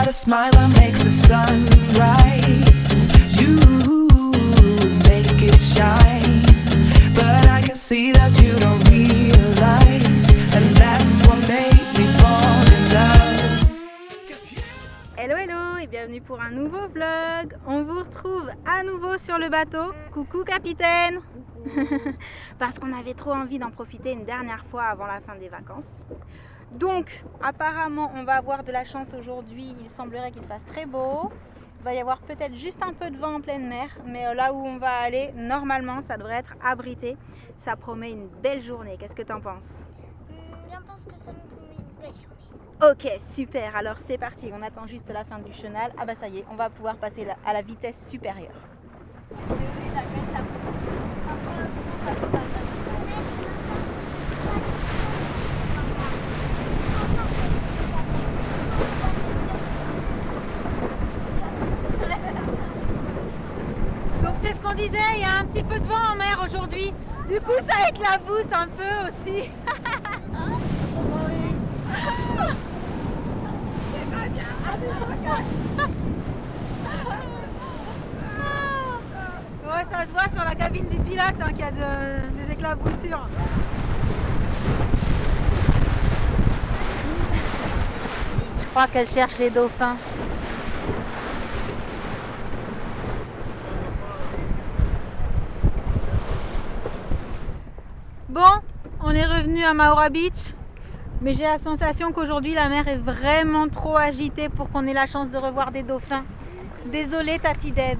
got a smile that makes the sun rise. You make it shine, but I can see that you don't realize, and that's what made me fall in love. Hello hello et bienvenue pour un nouveau vlog. On vous retrouve à nouveau sur le bateau. Coucou capitaine. Parce qu'on avait trop envie d'en profiter une dernière fois avant la fin des vacances. Donc apparemment on va avoir de la chance aujourd'hui. Il semblerait qu'il fasse très beau. Il va y avoir peut-être juste un peu de vent en pleine mer, mais là où on va aller, normalement ça devrait être abrité. Ça promet une belle journée. Qu'est-ce que tu en penses? Je pense que ça me promet une belle journée. Ok, super, alors c'est parti, on attend juste la fin du chenal. Ah bah ça y est, on va pouvoir passer à la vitesse supérieure. Donc c'est ce qu'on disait, il y a un petit peu de vent en mer aujourd'hui. Du coup ça éclabousse un peu aussi. Ouais, ça se voit sur la cabine du pilote hein, qu'il y a des éclaboussures. Je crois qu'elle cherche les dauphins. Bon, on est revenu à Maura Beach. Mais j'ai la sensation qu'aujourd'hui la mer est vraiment trop agitée pour qu'on ait la chance de revoir des dauphins. Désolée Tati Deb.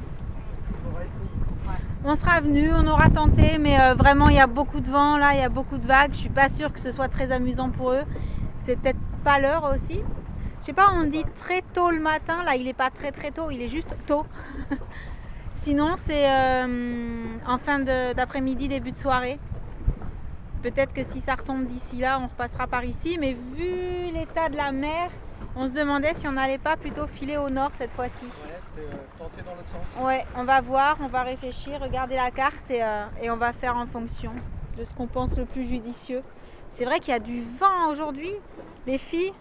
On sera venu, on aura tenté, mais vraiment il y a beaucoup de vent là, il y a beaucoup de vagues. Je suis pas sûre que ce soit très amusant pour eux. C'est peut-être pas l'heure aussi. Je sais pas, on dit très tôt le matin, là il est pas très tôt, il est juste tôt. Sinon c'est en fin d'après-midi, début de soirée. Peut-être que si ça retombe d'ici là, on repassera par ici. Mais vu l'état de la mer, on se demandait si on n'allait pas plutôt filer au nord cette fois-ci. Ouais, tenter dans l'autre sens. Ouais, on va voir, on va réfléchir, regarder la carte et on va faire en fonction de ce qu'on pense le plus judicieux. C'est vrai qu'il y a du vent aujourd'hui. Les filles,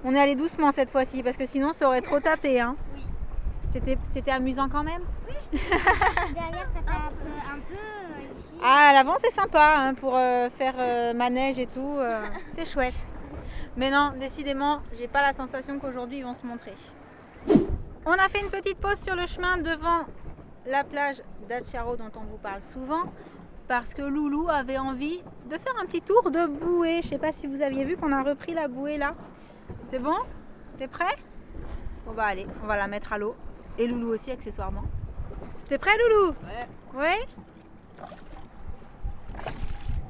on est allé doucement cette fois-ci parce que sinon ça aurait trop tapé. Hein. Oui. C'était amusant quand même. Oui. Derrière ça tape un peu ici. Ah, à l'avant c'est sympa hein, pour faire manège et tout, c'est chouette. Mais non, décidément, j'ai pas la sensation qu'aujourd'hui ils vont se montrer. On a fait une petite pause sur le chemin devant la plage d'Acharo dont on vous parle souvent parce que Loulou avait envie de faire un petit tour de bouée. Je sais pas si vous aviez vu qu'on a repris la bouée là. C'est bon? T'es prêt? Bon bah allez, on va la mettre à l'eau. Et Loulou aussi accessoirement. T'es prêt Loulou? Ouais. Oui?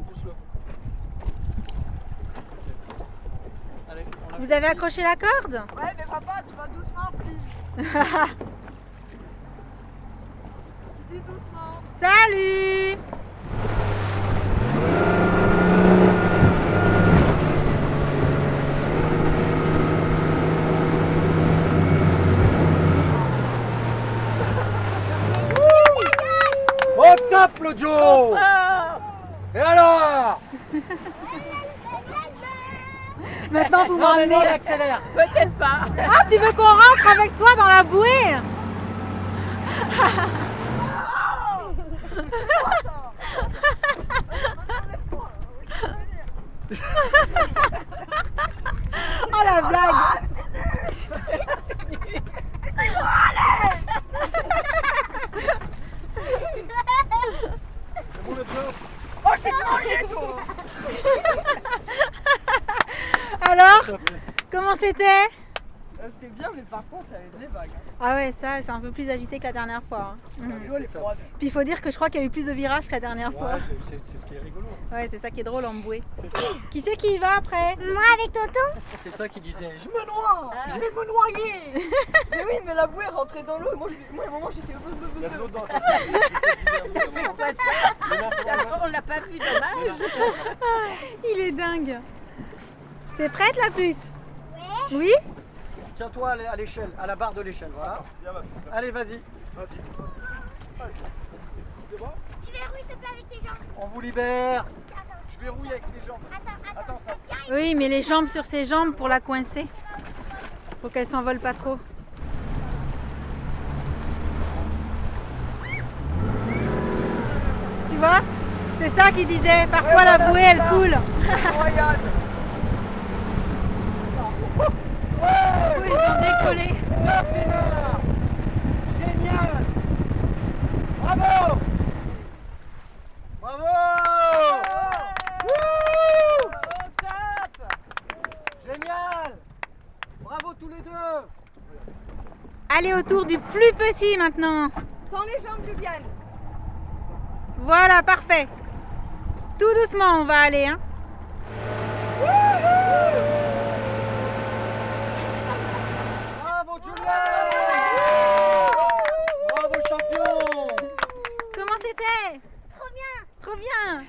Pousse-le. Allez, on l'a Vous avez accroché la corde? Ouais, mais papa, tu vas doucement, please. Tu dis doucement. Salut! Au top le Joe! Et alors? Maintenant vous Non mais non, il m'emmenez. accélère. Peut-être pas. Ah, tu veux qu'on rentre avec toi dans la bouée? Oh la blague! C'est bon le Joe? Oh, je suis mouillé, toi. Alors, Top. comment c'était? C'était bien, mais par contre, il y avait des vagues. Ah ouais, ça c'est un peu plus agité que la dernière fois. hein. L'eau, elle est froide. Puis il faut dire que je crois qu'il y a eu plus de virages que la dernière fois. Ouais, c'est ce qui est rigolo. Ouais, c'est ça qui est drôle en bouée. C'est ça. Qui c'est qui y va après? Moi avec tonton. C'est ça qui disait. Je me noie. Je vais me noyer. Mais oui, mais la bouée est rentrée dans l'eau. Moi, à un moment, j'étais... Il y a de l'eau dans la tête. C'est quoi ça? On l'a pas vu, dommage. Il est dingue. T'es prête la puce? Ouais. Oui? Tiens-toi à l'échelle, à la barre de l'échelle, voilà. Allez, vas-y. Tu verrouilles s'il te plaît avec tes jambes. On vous libère. Attends, Je verrouille avec les jambes. attends, ça tient. Oui, mais les jambes sur ses jambes pour la coincer. Faut qu'elle s'envole pas trop. vois? C'est ça qu'il disait. Parfois la bouée elle coule. Incroyable. Oui, ils ont décollé. Génial. Bravo. Bravo. Wouh. Génial. Bravo tous les deux. Allez au tour du plus petit maintenant. Tends les jambes, Juliane. Voilà, parfait. Tout doucement on va aller. Hein. Bravo Julien. Bravo champion. Comment c'était? Trop bien. Trop bien.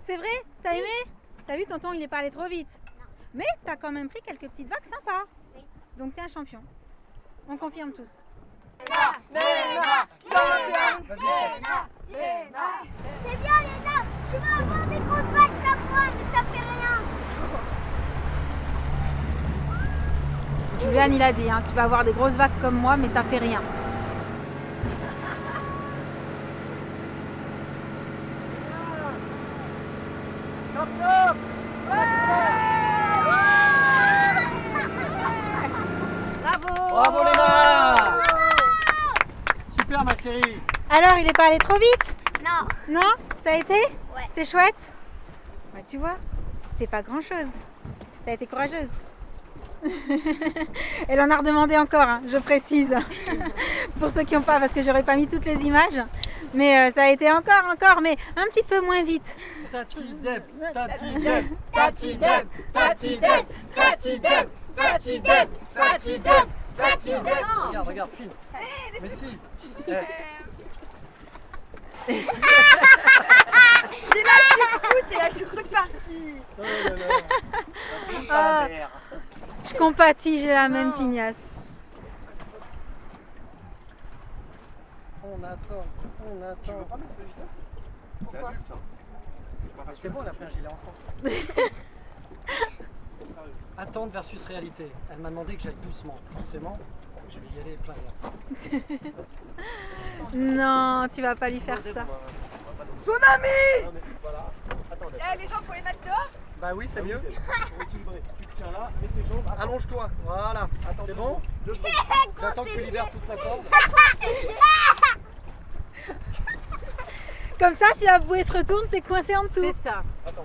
C'est vrai? T'as aimé? T'as vu, tonton il est pas allé trop vite. Mais t'as quand même pris quelques petites vagues sympas. Oui. Donc t'es un champion. On confirme tous. Léna, champion. Vas-y. Léna. C'est bien, Léna. Tu vas avoir des grosses vagues comme moi, mais ça fait rien. Julian il a dit, hein, tu vas avoir des grosses vagues comme moi, mais ça fait rien. Top top. Bravo! Bravo Léna. Super ma chérie. Alors il est pas allé trop vite? Non. Non? Ça a été? Ouais. C'était chouette? Bah tu vois, c'était pas grand chose. T'as été courageuse. Elle en a redemandé encore, hein, je précise. Pour ceux qui n'ont pas, parce que j'aurais pas mis toutes les images. Mais ça a été encore, mais un petit peu moins vite. Tati Deb, Tati Deb, Tati Deb, Tati Deb, Tati Deb, Tati Deb, Tati Deb, Tati Deb. Regarde, regarde, filme. Mais si. Eh, C'est la choucroute partie. oh là là. Ah. Je compatis, j'ai la même Non. tignasse. On attend, on attend. C'est adulte ça. Ah, c'est bon, on a pris un gilet enfant. Attente versus réalité. Elle m'a demandé que j'aille doucement. Forcément, je vais y aller plein gaz. Non, tu vas pas lui faire ça. Tsunami. Voilà. Attendez. Eh, les jambes, faut les mettre dehors. Bah oui, c'est mieux. Pour équilibrer. Tu te tiens là, mets tes jambes. Attends. Allonge-toi. Voilà. C'est bon? Deux secondes. J'attends que tu libères toute la corde. Comme ça, si la bouée se retourne, t'es coincé en dessous. C'est ça. Attends.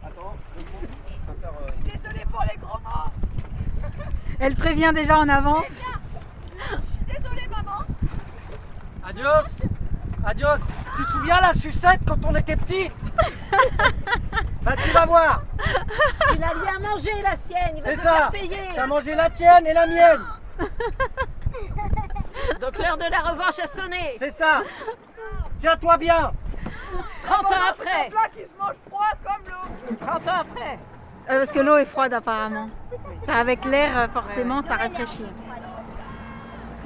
Attends. Deux secondes. Je vais faire. Désolée pour les gros mots. Elle prévient déjà en avance. Je suis désolée, maman. Adios. Adios. Tu te souviens la sucette quand on était petit? Bah tu vas voir. Il a bien mangé la sienne, il va C'est te ça. faire payer. T'as mangé la tienne et la mienne. Donc l'heure de la revanche a sonné. C'est ça. Tiens-toi bien. 30 ans après. Un plat qui se mange froid comme l'eau. 30 ans après. Parce que l'eau est froide apparemment. Enfin, avec l'air, forcément, ça rafraîchit.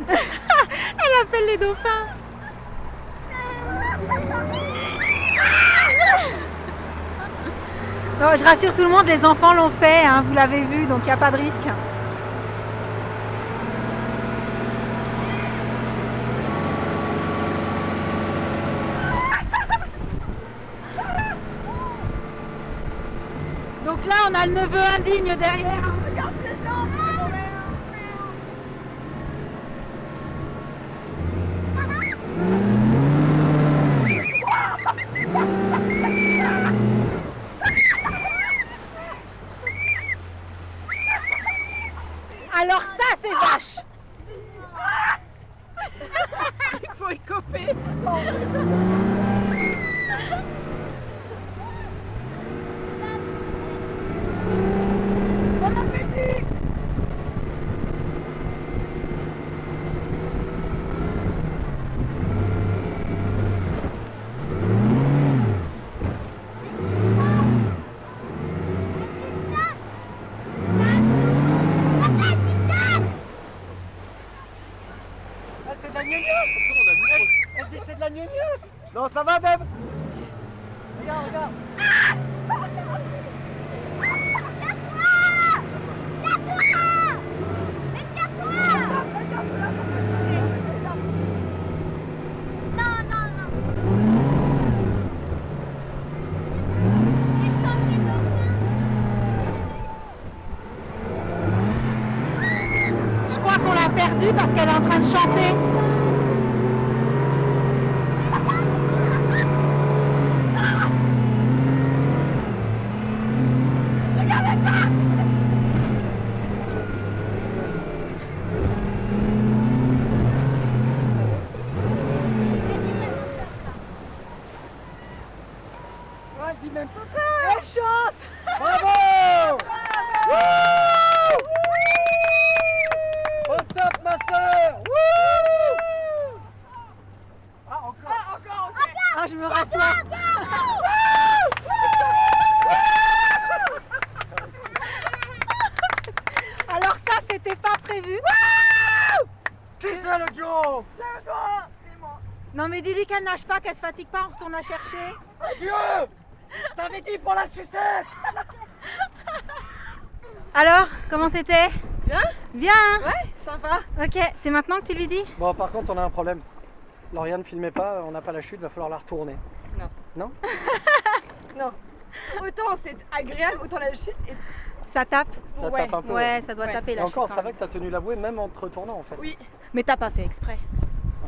Elle appelle les dauphins. Non, je rassure tout le monde, les enfants l'ont fait, hein, vous l'avez vu, donc il n'y a pas de risque. Donc là, on a le neveu indigne derrière. Regarde ses jambes. Alors ça, c'est vache. Il faut écoper. Bon appétit. Ah, c'est de la gnognotte. Elle dit que c'est de la gnognotte. Non, ça va, Deb. Regarde, regarde. perdue parce qu'elle est en train de chanter. Ouais, dis même papa. Elle chante. Bravo! Wouh! Au top, ma soeur! Wouh! Ah, encore! Ah, je me rassois. Alors ça, c'était pas prévu. Qui c'est le Joe? C'est toi. C'est moi. Non mais dis-lui qu'elle nage pas, qu'elle se fatigue pas, on retourne la chercher. Adieu! Je t'avais dit pour la sucette! Alors, comment c'était? Bien. Bien hein? Ouais, sympa. Ok, c'est maintenant que tu lui dis? Bon, par contre, on a un problème. Lauriane, filmez pas, on n'a pas la chute, va falloir la retourner. Non. Non? Non. Autant c'est agréable, autant la chute est... Ça tape? Ça Ouais. tape un peu. Ouais, ça doit Ouais. taper Et là. encore, ça va que t'as tenu la bouée même en te retournant en fait. Oui. Mais t'as pas fait exprès.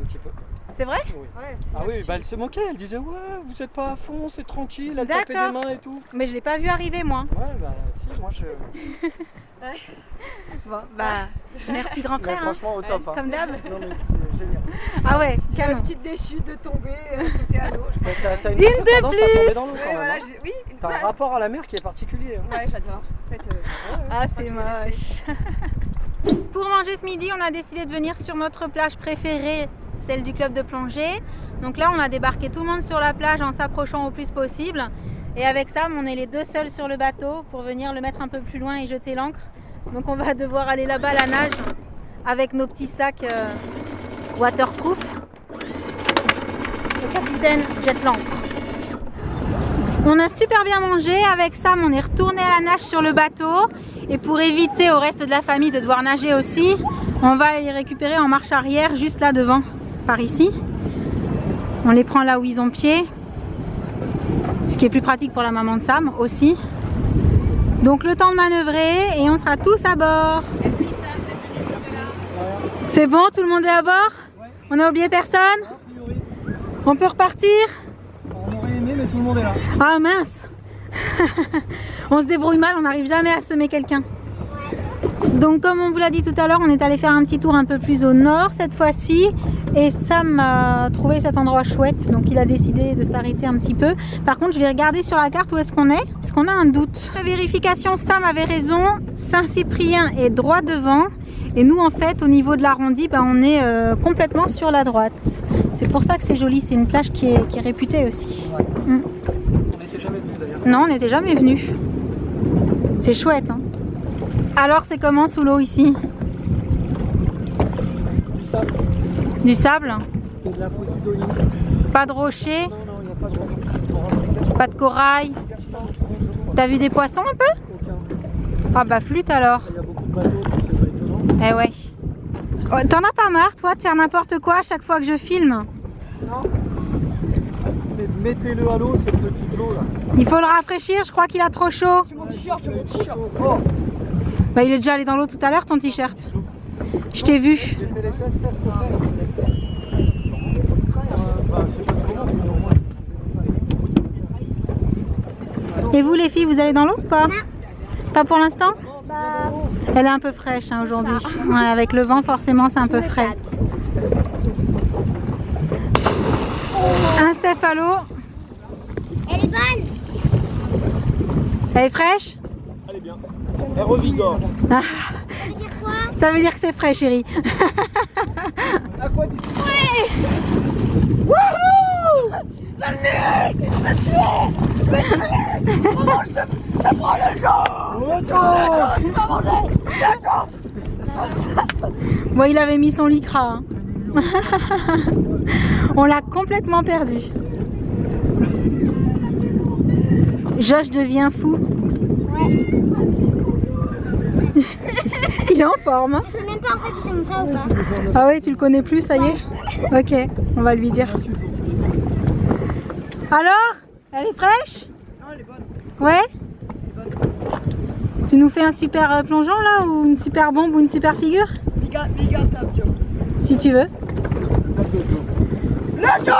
Un petit peu. C'est vrai? Oui. Ouais, Ah oui, bah elle se moquait, elle disait ouais, vous êtes pas à fond, c'est tranquille, elle tapait des D'accord. mains et tout. Mais je l'ai pas vu arriver moi. Ouais, bah si, moi je. Bon, bah, merci grand Mais frère. hein. franchement, au top. Hein. Comme d'hab. Non, mais c'est génial. Ah ouais, J'ai la canon. petite déchue de tomber, sauter à l'eau. T'as une, Une grosse de tendance plus. à tomber dans l'eau Ouais, quand même. voilà, hein. oui. T'as un rapport à la mer qui est particulier. Hein. Ouais, j'adore. En fait, Ah, c'est moche. Pour manger ce midi, on a décidé de venir sur notre plage préférée, celle du club de plongée. Donc là, on a débarqué tout le monde sur la plage en s'approchant au plus possible. Et avec Sam, on est les deux seuls sur le bateau pour venir le mettre un peu plus loin et jeter l'ancre. Donc on va devoir aller là-bas à la nage avec nos petits sacs waterproof. Le capitaine jette l'ancre. On a super bien mangé. Avec Sam, on est retourné à la nage sur le bateau. Et pour éviter au reste de la famille de devoir nager aussi, on va les récupérer en marche arrière, juste là devant, par ici. On les prend là où ils ont pied. Ce qui est plus pratique pour la maman de Sam aussi. Donc le temps de manœuvrer et on sera tous à bord. C'est bon, tout le monde est à bord? On n'a oublié personne? A priori, On peut repartir? on aurait aimé, mais tout le monde est là. Ah mince. On se débrouille mal, on n'arrive jamais à semer quelqu'un. Donc comme on vous l'a dit tout à l'heure, on est allé faire un petit tour un peu plus au nord cette fois-ci. Et Sam a trouvé cet endroit chouette, donc il a décidé de s'arrêter un petit peu. Par contre, je vais regarder sur la carte où est-ce qu'on est, parce qu'on a un doute. Vérification, Sam avait raison, Saint-Cyprien est droit devant. Et nous, en fait, au niveau de l'arrondi, bah, on est complètement sur la droite. C'est pour ça que c'est joli, c'est une plage qui est réputée aussi. Ouais. Mm. On n'était jamais venus d'ailleurs. Non, on n'était jamais venu. C'est chouette. Hein. Alors, c'est comment sous l'eau ici? Du sable Du sable? et de la posidonie. Pas de rochers? Non, non, il n'y a pas de rocher. Pas de corail? T'as vu des poissons un peu? Aucun. Ah bah flûte alors. Il y a beaucoup de bateaux, donc c'est pas étonnant. Eh ouais. Oh, t'en as pas marre toi de faire n'importe quoi à chaque fois que je filme? Non. Mais mettez-le à l'eau, ce petit Joe là. Il faut le rafraîchir, je crois qu'il a trop chaud. j'ai mon t-shirt, j'ai mon Trop t-shirt. chaud. Oh, Bah il est déjà allé dans l'eau tout à l'heure ton t-shirt. Je t'ai vu. j'ai fait les chefs, s'il te plaît. Bah, c'est pas du moment, mais au moins. Et vous les filles, vous allez dans l'eau ou pas? Pas pour l'instant? Bah, Elle est un peu fraîche hein, aujourd'hui. Ouais, avec le vent forcément c'est un peu frais. Un Steph à l'eau. elle est bonne. Elle est fraîche? Allez bien. Elle revigore. Ah, Ça veut dire quoi? ça veut dire que c'est frais chérie. À quoi dis-tu? Bon, il avait mis son lycra. Hein. On l'a complètement perdu. Josh devient fou. Ouais. Il est en forme. Hein. Je sais même pas en fait si c'est mon frère ou pas. Ah oui, tu le connais plus, ça y est? Ok, on va lui dire. Alors? Elle est fraîche? Non, elle est bonne. Ouais? Tu nous fais un super plongeon là ou une super bombe ou une super figure? Oui. Méga tape, Joe. Si tu veux. Let's go!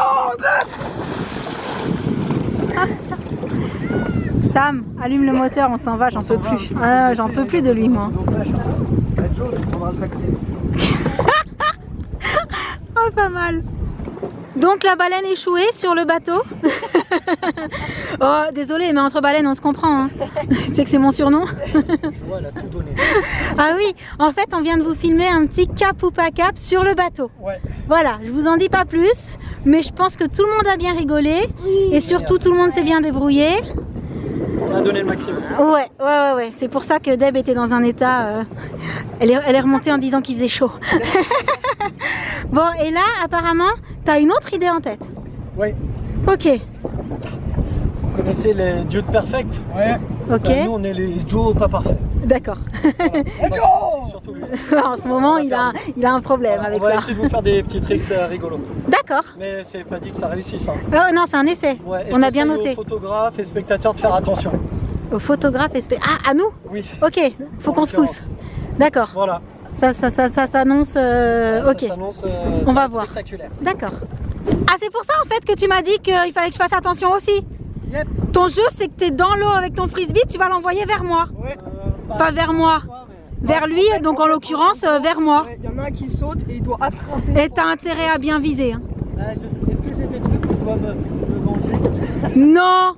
Sam, allume le moteur, on s'en va, j'en peux plus. Ah, j'en peux plus de lui, moi. Joe, tu prendras le taxi. Oh, pas mal. Donc la baleine échouée sur le bateau. Oh, désolé, mais entre baleines, on se comprend. Hein. Tu sais que c'est mon surnom. Ouais, elle a tout donné. Ah oui, en fait, on vient de vous filmer un petit cap ou pas cap sur le bateau. Ouais. Voilà, je vous en dis pas plus, mais je pense que tout le monde a bien rigolé. Et surtout, tout le monde s'est bien débrouillé. On a donné le maximum. Ouais. C'est pour ça que Deb était dans un état... Elle est remontée en disant qu'il faisait chaud. Bon, et là, apparemment, t'as une autre idée en tête. Ouais. Ok. Vous connaissez les Joe Perfect? Ouais. Ok. Bah, nous, on est les Joe pas parfaits. D'accord. Let's go! Surtout lui. En ce moment, il a un problème Voilà, avec on va ça. essayer de vous faire des petits tricks rigolos. D'accord. Mais c'est pas dit que ça réussisse. Hein. Oh non, c'est un essai. Ouais, et On je a bien conseille noté. aux photographes et spectateurs de faire attention. Au photographe Ah, à nous? Oui. Ok, faut En qu'on se pousse. D'accord. Voilà. Ça s'annonce... Ça ok. s'annonce, On ça va être voir. spectaculaire. D'accord. Ah, c'est pour ça en fait que tu m'as dit qu'il fallait que je fasse attention aussi. Yep. Ton jeu, c'est que tu es dans l'eau avec ton frisbee, tu vas l'envoyer vers moi. Ouais. Enfin, vers moi. Vers lui, donc en l'occurrence, vers moi. Il y en a un qui saute et il doit attraper. Et t'as intérêt à bien viser. Hein. Est-ce que j'ai des trucs où je dois me venger? Non.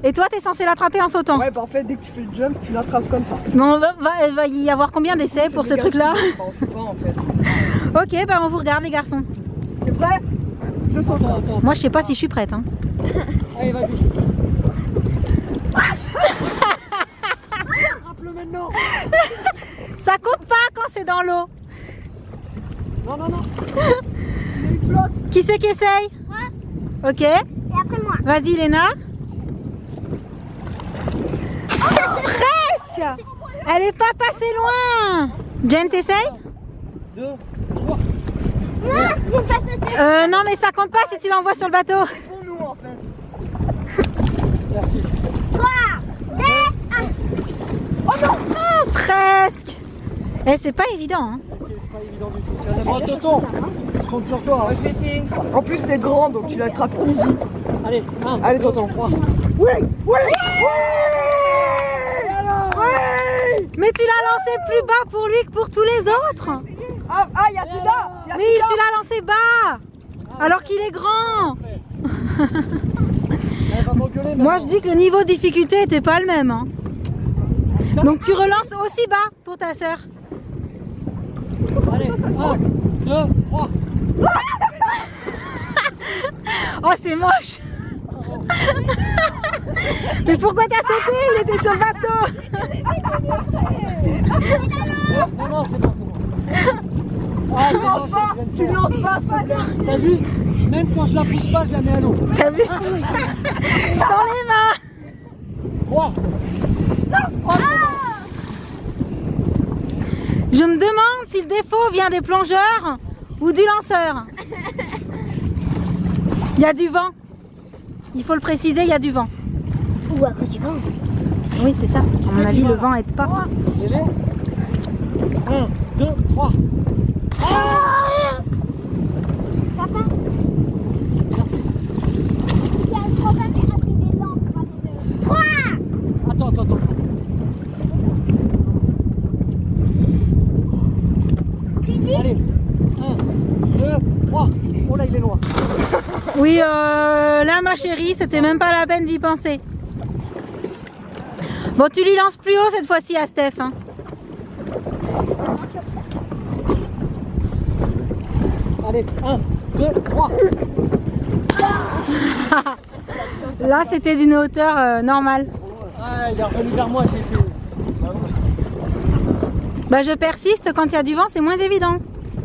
Et toi, t'es censé l'attraper en sautant. Ouais, bah en fait, dès que tu fais le jump, tu l'attrapes comme ça. Bon, va y avoir combien d'essais pour ce méga truc-là? chiant. Enfin, on sait pas en fait. Ok, bah on vous regarde les garçons. T'es prêt? Je saute. Moi, je sais pas si je suis prête. Hein. Allez, vas-y. Attrape-le maintenant. Ça compte pas quand c'est dans l'eau. Non. Il flotte. Qui c'est qui essaye? Moi. Ok. Et après moi. Vas-y, Léna. Oh, presque. Elle est pas passée loin. Jen, t'essayes? 2, 3. Moi, j'ai pas sauté. Non, mais ça compte pas si tu l'envoies sur le bateau. C'est pour nous en fait. Merci. 3, 2, 1. Oh, presque. Eh, c'est pas évident. Hein. C'est pas évident du tout. Bon, Tonton, je compte sur toi. Ouais, je vais essayer une fois. En plus, t'es grand donc tu l'attrapes easy. Allez, 1, Allez, 2, Tonton. 3. Oui. Mais tu l'as lancé plus bas pour lui que pour tous les autres. Ah, il y a Tida. Mais tu l'as lancé bas. Alors qu'il est grand. Elle va m'engueuler. Moi, je dis que le niveau de difficulté était pas le même. Hein. Donc tu relances aussi bas pour ta sœur. Allez, 1, 2, 3. Oh, c'est moche. Mais pourquoi t'as sauté? Il était sur le bateau. Non, c'est bon. Ah, c'est bon, je Tu viens de lances pas, s'il te plaît. faire. T'as vu? Même quand je la pousse pas, je la mets à l'eau. T'as vu? Sans les mains. 3. Je me demande si le défaut vient des plongeurs ou du lanceur. Il y a du vent. Il faut le préciser, il y a du vent. Ou à cause du vent. Oui, c'est ça. À mon avis, le vent aide pas. 1, 2, 3. Papa, Merci. j'ai un problème et assez des langues. 3. Attends. Tu dis? Allez, 1, 2, 3. Oh là, il est loin. Oui, là, ma chérie, c'était même pas la peine d'y penser. Bon, tu lui lances plus haut cette fois-ci à Steph. Hein. Allez, 1, 2, 3. Là, c'était d'une hauteur normale. Ah, il est revenu vers moi, j'ai été. Bah, je persiste, quand il y a du vent, c'est moins évident.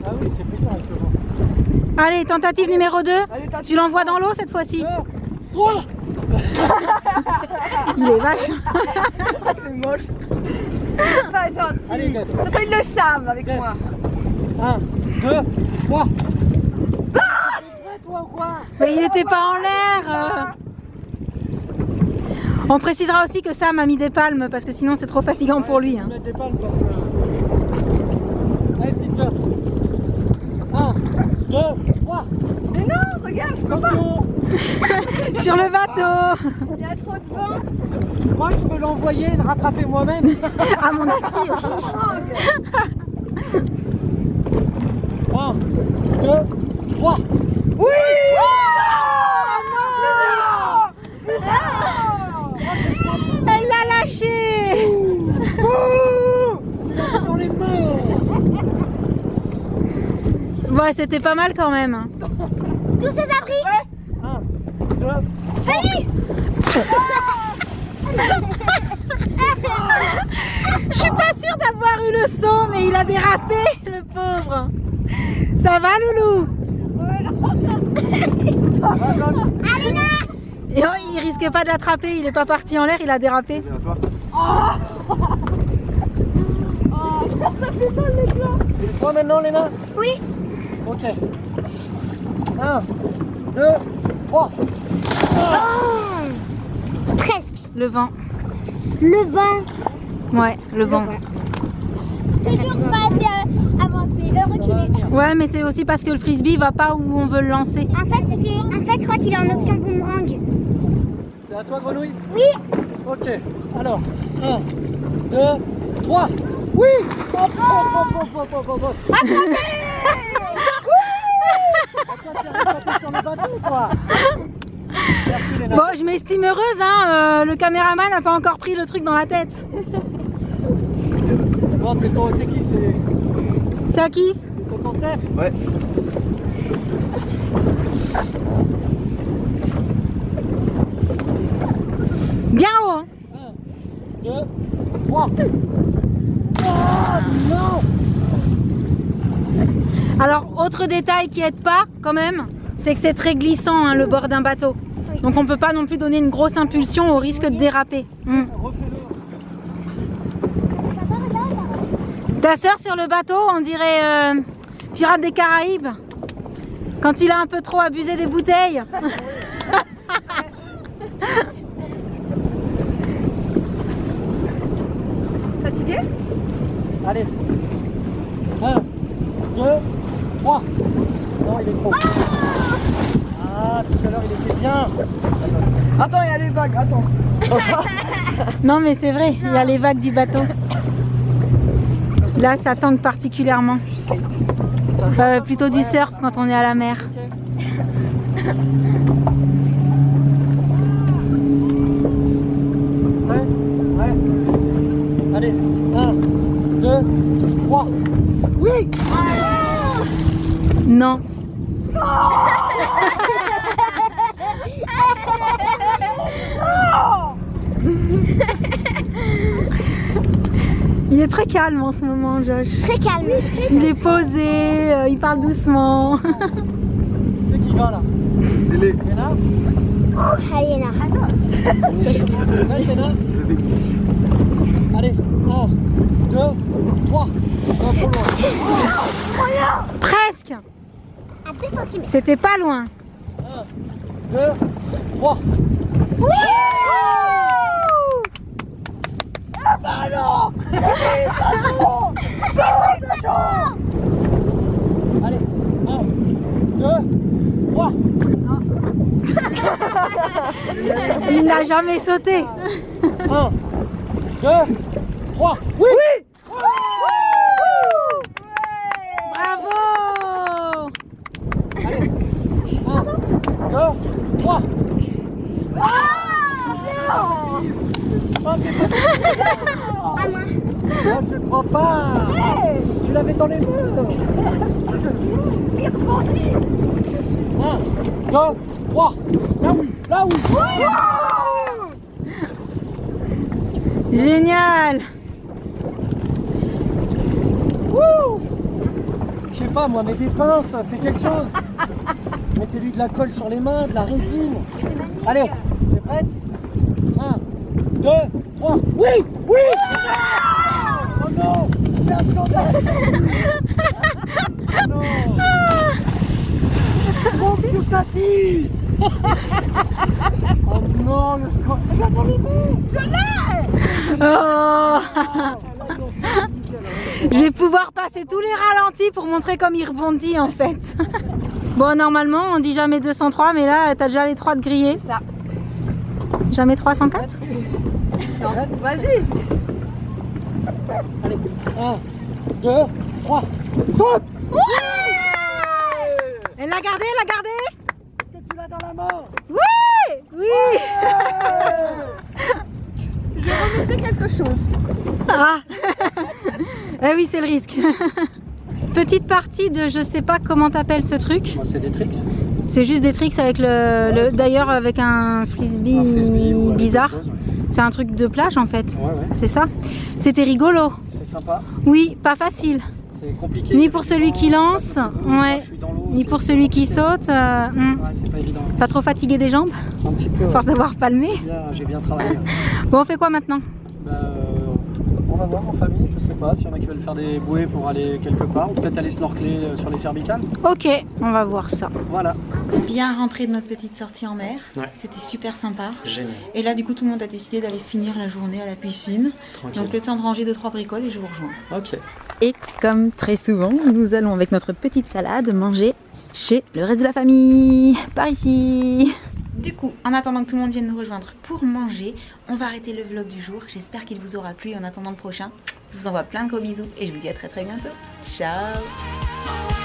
Ah oui, c'est plus tard avec le vent. Allez, tentative numéro 2. Allez, t'as Tu l'envoies dans l'eau cette fois-ci. 3. Il est vache. C'est moche. C'est pas gentil. Allez, Deb. Ça s'appelle le Sam avec moi. 1, 2, 3. Toi ou quoi? Mais il n'était pas en l'air. On précisera aussi que Sam a mis des palmes parce que sinon c'est trop fatigant pour lui. Je vais Hein. mettre des palmes parce que Allez, petite soeur. 1, 2, 3. Mais non, regarde, je peux pas. Attention. Sur le bateau. Il y a trop de vent. Tu crois que je peux l'envoyer et le rattraper moi-même? À mon avis. 1, 2, 3. Oui. Elle l'a lâché. Dans les mains. Ouais, c'était pas mal quand même. Tous ces abris. 1, 2, Je suis pas sûre d'avoir eu le saut, mais il a dérapé, le pauvre. Ça va, Loulou? Et oh, il risquait pas de l'attraper, il est pas parti en l'air, il a dérapé. C'est toi maintenant, Léna? Oui. Ok. 1, 2, 3. Presque. Le vent. Le vent. Ouais, le vent. Toujours pas assez avancé. Reculer. Ouais, mais c'est aussi parce que le frisbee va pas où on veut le lancer. En fait, je crois qu'il est en option boomerang. C'est à toi, Grenouille? Oui. Ok. Alors, 1, 2, 3. Oui. Hop, hop, hop, hop, hop, hop, hop. Attends, tu arrives à passer sur le bateau ou quoi? Merci, Léna. Bon, je m'estime heureuse, hein. Le caméraman n'a pas encore pris le truc dans la tête. Bon, c'est qui? C'est à qui? C'est tonton Steph? Ouais. Bien haut, hein. 1, 2, 3. Oh non! Alors, autre détail qui aide pas, quand même, c'est que c'est très glissant, hein, le bord d'un bateau. Donc on peut pas non plus donner une grosse impulsion au risque de déraper. Refais-le. Ta soeur sur le bateau, on dirait Pirates des Caraïbes. Quand il a un peu trop abusé des bouteilles. Fatigué? Allez. 1, 2, 3. Non, il est trop. Ah, tout à l'heure, il était bien. Attends, il y a les vagues, attends. Non mais c'est vrai, il y a les vagues du bateau. Là, ça tangue particulièrement. Plutôt du surf quand on est à la mer. Ouais, ouais. Allez, 1, 2, 3. Oui! Non. Il est très calme en ce moment, Josh. Très calme. Il est posé, il parle doucement. C'est qui va là? Lélé. Léna? Allez, là. Ouais, c'est là. Allez, 1, 2, 3. Non, trop loin. Presque. À 2 cm. C'était pas loin. 1, 2, 3. Oui. Ah bah non! Allez, 1, 2, 3. Il n'a jamais sauté. 1, 2, 3. Oui! Bravo. Allez, 1, 2, 3. Oh, c'est pas À moi. Oh, je crois pas. Tu l'avais dans les mains. 1, 2, 3. Là oui, là oui. Génial. Wouh. Je sais pas moi, mais des pinces, fais quelque chose. Mettez-lui de la colle sur les mains, de la résine. Allez, tu es prête? 1, 2, 3. Oui, oui. Oh non, c'est un scandale. Oh non. Mon vieux Tati. Oh non, le scandale. Regarde dans les mains. Oh. Là, ils l'ont fait nickel. Je vais pouvoir passer tous les ralentis pour montrer comme il rebondit en fait. Bon, normalement, on dit jamais 203, mais là, t'as déjà les 3 de grillés. Ça. Jamais 304? Vas-y. Allez, 1, 2, 3, saute! Elle l'a gardé, elle l'a gardé? Est-ce que tu l'as dans la main? Oui! Oui! Je remettais quelque chose. Ah. Eh oui, c'est le risque. Petite partie de je sais pas comment t'appelles ce truc. Moi, c'est des tricks. C'est juste des tricks avec d'ailleurs avec un frisbee, Un frisbee ou avec bizarre. autre chose, ouais. C'est un truc de plage en fait. Ouais, ouais. C'est ça? C'était rigolo. C'est sympa. Oui, pas facile. C'est compliqué. Ni pour celui qui lance, ouais. Je suis dans l'eau, Ni c'est pour celui qui compliqué. saute. Ouais, c'est pas évident. Pas trop fatigué des jambes, Un petit peu. force d'avoir palmé. J'ai bien travaillé. Bon, on fait quoi maintenant? Bah, on va voir en famille, je sais pas, s'il y en a qui veulent faire des bouées pour aller quelque part, ou peut-être aller snorkeler sur les cervicales. Ok, on va voir ça. Voilà. Bien rentré de notre petite sortie en mer. Ouais. C'était super sympa. Génial. Et là, du coup, tout le monde a décidé d'aller finir la journée à la piscine. Tranquille. Donc, le temps de ranger 2-3 bricoles et je vous rejoins. Ok. Et comme très souvent, nous allons avec notre petite salade manger chez le reste de la famille, par ici. Du coup, en attendant que tout le monde vienne nous rejoindre pour manger, on va arrêter le vlog du jour. J'espère qu'il vous aura plu. En attendant le prochain, je vous envoie plein de gros bisous et je vous dis à très bientôt. Ciao!